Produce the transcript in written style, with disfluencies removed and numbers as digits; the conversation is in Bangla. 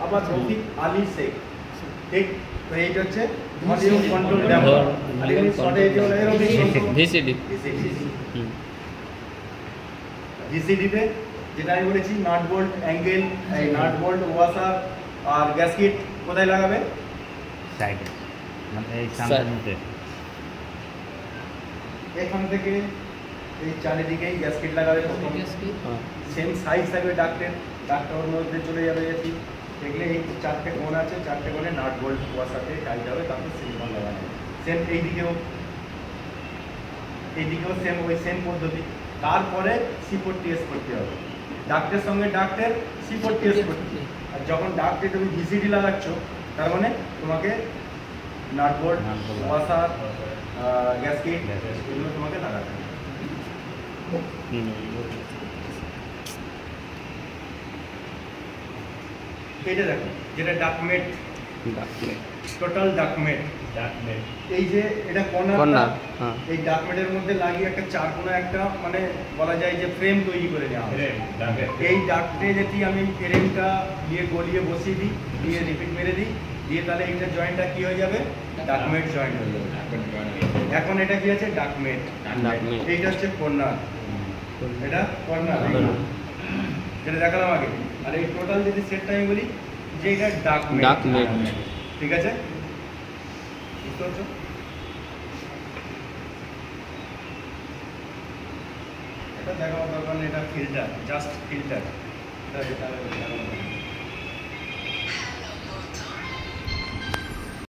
আবার রফিক আলী শেখ, ঠিক? তো এইটা হচ্ছে ভলিউম কন্ট্রোল ড্যাম্পার। ভিসিডিতে যেটা আমি বলেছি নাট বোল্ট অ্যাঙ্গেল, এই নাট বোল্ট ওয়াসার আর গ্যাসকিট কোথায় লাগাবে? সাইডে, মানে এই সামনের মধ্যে। এখান থেকে এই চারিদিকেই গ্যাসকিট লাগাবে। সেম সাইজ থাকবে ডাক্টের, ডাক্টের মধ্যে চলে যাবে এসি। দেখলে এই চারটে কোণ আছে, চারটে কোণে নাট বোল্ট ওয়াসারতে টাইট হবে, তারপর সিলিকন লাগানো। সেম এইদিকেও সেম ওই সেম পদ্ধতি। তারপরে C40S করতে হবে, ডাক্টের সঙ্গে ডাক্টের C40S করতে। আর যখন ডাক্টে তুমি ভিসিডি লাগাচ্ছ, তার মানে তোমাকে নাট বোল্ট ওয়াসার গ্যাসকিট এগুলো তোমাকে লাগাতে হবে। এটা দেখো, যেটা ডাকমেট, টোটাল ডাকমেট। এই যে এটা কর্নার, এই ডাকমেটের মধ্যে লাগিয়ে একটা চারকোনা একটা মানে বলা যায় যে ফ্রেম তৈরি করে নেওয়া হয়। এই ডাকটে যদি আমি ফ্রেমটা দিয়ে গলিয়ে বসিয়ে দিই, দিয়ে রিপিট মেরে দিই, দিয়ে তাহলে এইটা জয়েন্টটা কি হয়ে যাবে? ডাকমেট জয়েন্ট হয়ে যাবে। এখন এটা কি আছে? ডাকমেট। এইটা হচ্ছে কর্নার, এটা কর্নার যেটা দেখালাম আগে। আর এই টোটাল যদি সেটটা আমি বলি যে এটা ডাকমেট, ঠিক আছে? বুঝতে পারছো? এটা দেখাবার দরকার নেই, এটা ফিল্টার, জাস্ট ফিল্টার।